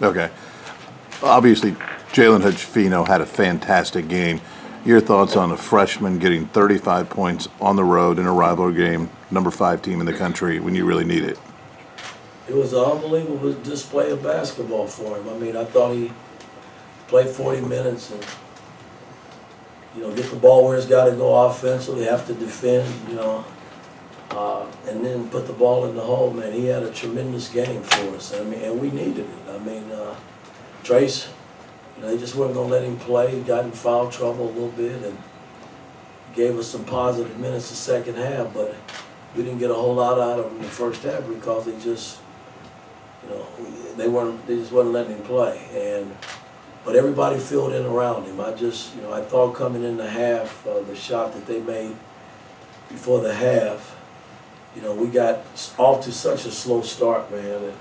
Okay. Obviously, Jalen Hutchfino had a fantastic game. Your thoughts on a freshman getting 35 points on the road in a rivalry game, number 5 team in the country, when you really need it? It was an unbelievable display of basketball for him. I mean, I thought he played 40 minutes and, get the ball where it's got to go offensively, have to defend, and then put the ball in the hole. Man, he had a tremendous game for us. I mean, and we needed it. I mean, Trace, they just weren't going to let him play. He got in foul trouble a little bit and gave us some positive minutes the second half, but we didn't get a whole lot out of him in the first half because they just, they just wasn't letting him play. But everybody filled in around him. I thought coming in the half, the shot that they made before the half, we got off to such a slow start, man.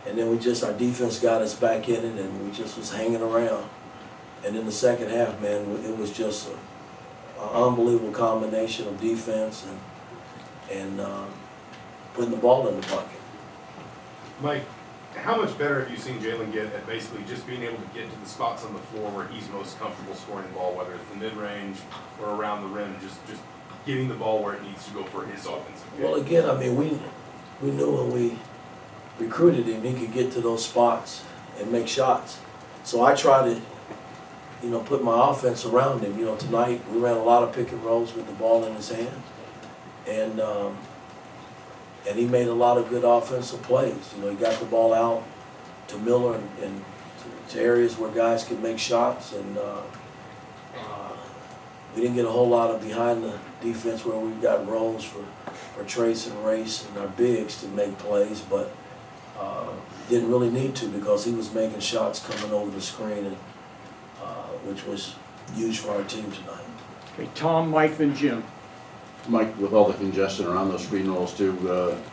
And then our defense got us back in it, and we just was hanging around. And in the second half, man, it was just an unbelievable combination of defense and putting the ball in the bucket. Mike, how much better have you seen Jalen get at basically just being able to get to the spots on the floor where he's most comfortable scoring the ball, whether it's the mid-range or around the rim, just getting the ball where it needs to go for his offensive game? Well, again, I mean, we knew when we recruited him, he could get to those spots and make shots. So I tried to, put my offense around him. Tonight we ran a lot of pick and rolls with the ball in his hand, and he made a lot of good offensive plays. He got the ball out to Miller and to areas where guys could make shots, and we didn't get a whole lot of behind the defense where we got roles for Trace and Race and our bigs to make plays, but didn't really need to because he was making shots coming over the screen, and which was huge for our team tonight. Okay, Tom, Mike, then Jim. Mike, with all the congestion around those screen rolls too,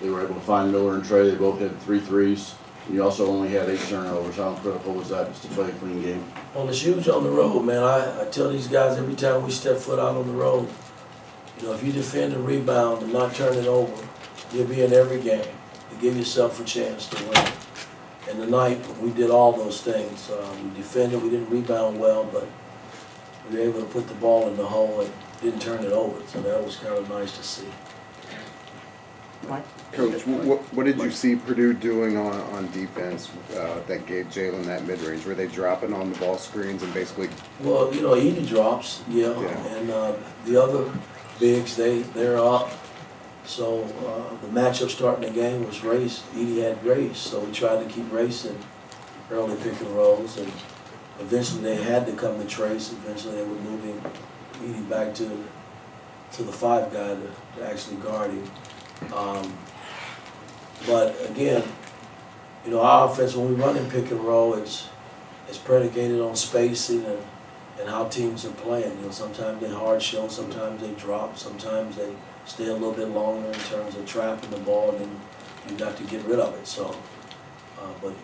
they were able to find Miller and Trey. They both had 3 threes. And you also only had 8 turnovers. How critical was that just to play a clean game? Well, it's huge on the road, man. I tell these guys every time we step foot out on the road, if you defend and rebound and not turn it over, you'll be in every game. You give yourself a chance to win. And tonight, we did all those things. We defended, we didn't rebound well, but we were able to put the ball in the hole and didn't turn it over. So that was kind of nice to see. Mike? Coach, what did you see Purdue doing on defense that gave Jalen that mid-range? Were they dropping on the ball screens and basically? Well, Edie drops, yeah. And the other bigs, they're up. So the matchup starting the game was Race. Edie had Race, so we tried to keep Race in early pick and rolls, and eventually they had to come to Trace. Eventually they were moving Edie back to the 5 guy to actually guard him. But again, our offense, when we run in pick and roll, it's predicated on spacing and how teams are playing. Sometimes they hard shell, sometimes they drop, sometimes they stay a little bit longer in terms of trapping the ball, and then you got to get rid of it. So, but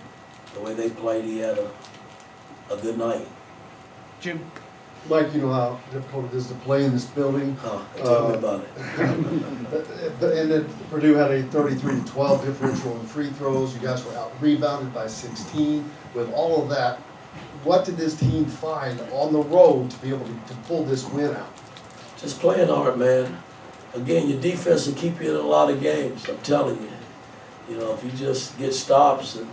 the way they played, he had a good night. Jim? Mike, you know how difficult it is to play in this building. Tell me about it. And then Purdue had a 33-12 differential in free throws. You guys were out rebounded by 16. With all of that, what did this team find on the road to be able to pull this win out? Just playing hard, man. Again, your defense will keep you in a lot of games, I'm telling you. If you just get stops, and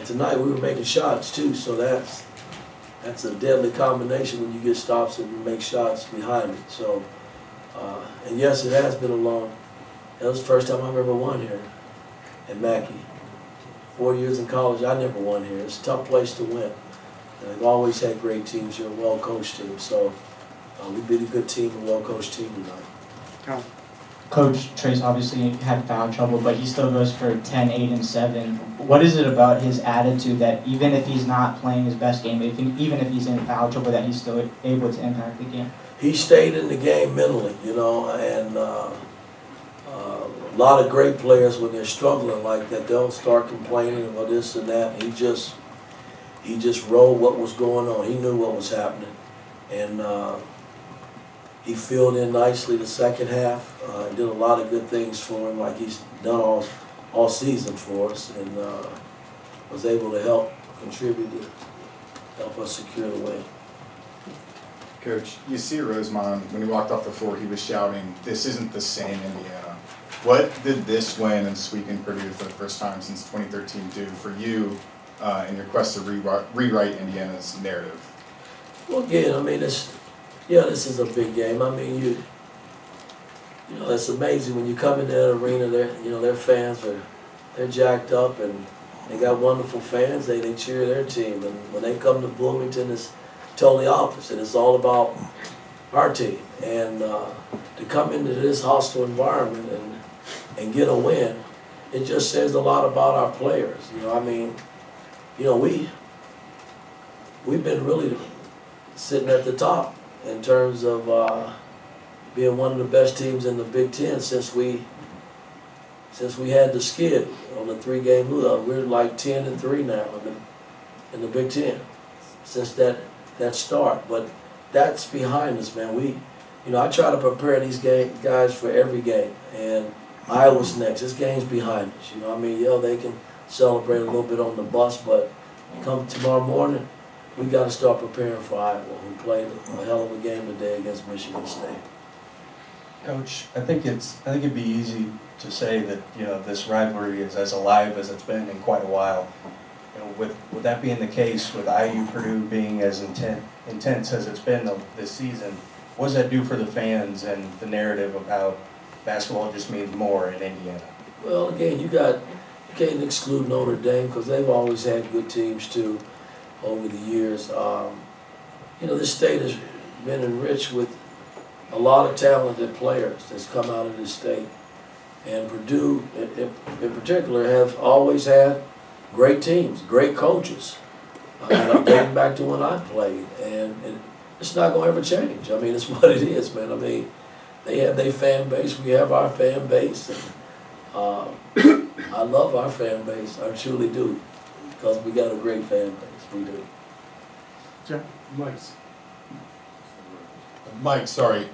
tonight we were making shots too, so that's a deadly combination when you get stops and you make shots behind it. So, and yes, it has been that was the first time I've ever won here at Mackey. 4 years in college, I never won here. It's a tough place to win. And they've always had great teams here, well-coached teams. So we beat a good team, a well-coached team tonight. Tom? Coach Trace obviously had foul trouble, but he still goes for 10, 8, and 7. What is it about his attitude that even if he's not playing his best game, even if he's in foul trouble, that he's still able to impact the game? He stayed in the game mentally, and a lot of great players, when they're struggling like that, they'll start complaining about this and that. He just rode what was going on. He knew what was happening, and he filled in nicely the second half. Did a lot of good things for him, like he's done all season for us, and was able to help contribute to help us secure the win. Coach, you see Rosemont, when he walked off the floor, he was shouting, "This isn't the same Indiana." What did this win and sweeping Purdue for the first time since 2013 do for you in your quest to rewrite Indiana's narrative? Well, again, I mean, this is a big game. I mean, you know, it's amazing when you come in that arena. Their fans they're jacked up and they got wonderful fans. They cheer their team, and when they come to Bloomington, it's totally opposite. It's all about our team, and to come into this hostile environment and get a win, it just says a lot about our players. You know, I mean, you know, we've been really sitting at the top in terms of being one of the best teams in the Big Ten since we had the skid on the 3-game lose. We're like 10-3 now in the Big Ten since that start. But that's behind us, man. I try to prepare these guys for every game, and Iowa's next. This game's behind us. You know, I mean, they can celebrate a little bit on the bus, but come tomorrow morning, we got to start preparing for Iowa, who played a hell of a game today against Michigan State. Coach, I think it'd be easy to say that this rivalry is as alive as it's been in quite a while. With that being the case, with IU Purdue being as intense as it's been this season, what does that do for the fans and the narrative of how basketball just means more in Indiana? Well, again, you can't exclude Notre Dame because they've always had good teams too over the years. This state has been enriched with a lot of talented players that's come out of this state. And Purdue, in particular, have always had great teams, great coaches. I'm dating back to when I played, and it's not going to ever change. I mean, it's what it is, man. I mean, they have their fan base, we have our fan base. And, I love our fan base, I truly do, because we got a great fan base, we do. Sir? Mike, sorry,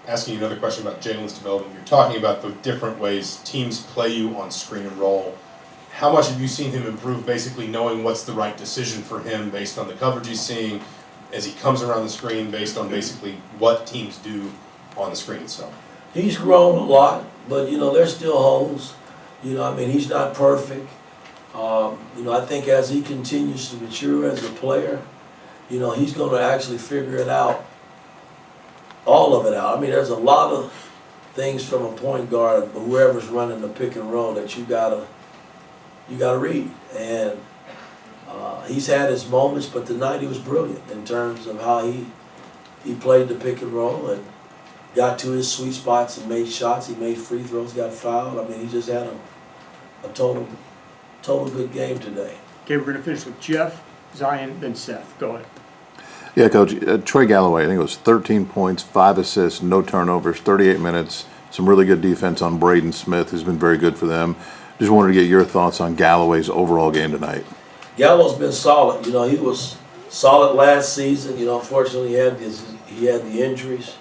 asking you another question about Jalen's development. You're talking about the different ways teams play you on screen and roll. How much have you seen him improve, basically knowing what's the right decision for him based on the coverage he's seeing as he comes around the screen, based on basically what teams do on the screen itself? He's grown a lot, but there's still holes. He's not perfect. I think as he continues to mature as a player, he's going to actually figure it out, all of it out. I mean, there's a lot of things from a point guard, whoever's running the pick and roll, that you gotta read. And he's had his moments, but tonight he was brilliant in terms of how he played the pick and roll and got to his sweet spots and made shots. He made free throws, got fouled. I mean, he just had a total good game today. Okay, we're going to finish with Jeff, Zion, then Seth. Go ahead. Yeah, Coach. Troy Galloway, I think it was 13 points, 5 assists, no turnovers, 38 minutes. Some really good defense on Braden Smith, who's been very good for them. Just wanted to get your thoughts on Galloway's overall game tonight. Gallo's been solid. He was solid last season. Unfortunately he had the injuries.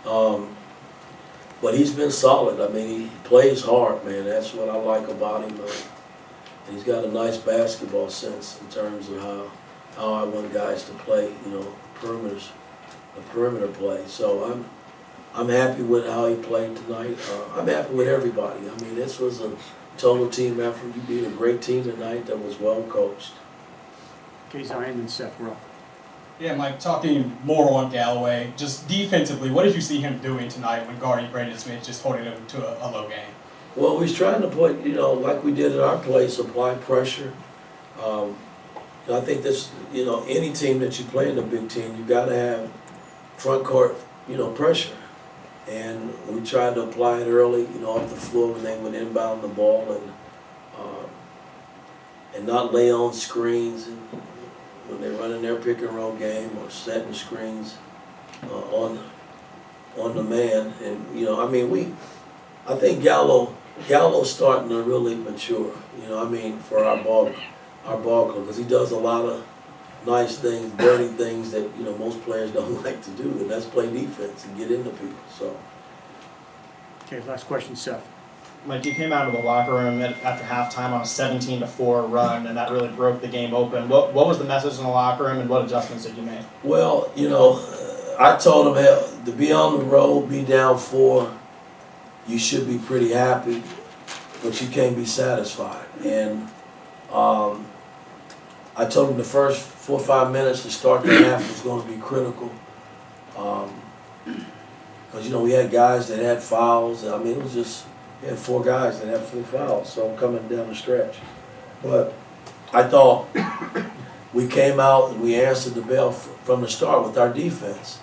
But he's been solid. I mean, he plays hard, man. That's what I like about him. And he's got a nice basketball sense in terms of how I want guys to play, perimeter play. So I'm happy with how he played tonight. I'm happy with everybody. I mean, this was a total team effort. You beat a great team tonight that was well coached. Okay, Zion, then Seth. We're up. Yeah, Mike, talking more on Galloway, just defensively, what did you see him doing tonight when guarding Braden Smith, just holding him to a low game? Well, he's trying to put, like we did at our place, apply pressure. I think this, any team that you play in the Big Ten, you got to have front court, pressure. And we tried to apply it early, off the floor when they would inbound the ball and not lay on screens and when they're running their pick and roll game or setting screens on the man. And I think Gallo's starting to really mature. For our ball club, because he does a lot of nice things, dirty things that most players don't like to do, and that's play defense and get into people. So. Okay, last question, Seth. Mike, you came out of the locker room after halftime on a 17-4 run, and that really broke the game open. What was the message in the locker room, and what adjustments did you make? Well, you know, I told them, hell, to be on the road, be down 4, you should be pretty happy, but you can't be satisfied. And I told them the first 4 or 5 minutes to start the half was going to be critical. Because, you know, we had guys that had fouls. I mean, it was just, we had 4 guys that had 4 fouls, so coming down the stretch. But I thought we came out and we answered the bell from the start with our defense.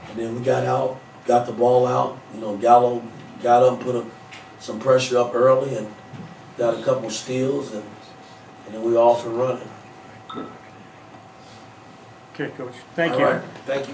And then we got out, got the ball out. You know, Gallo got up, put some pressure up early and got a couple steals, and then we off and running. Okay, Coach. Thank All you. right, thank you.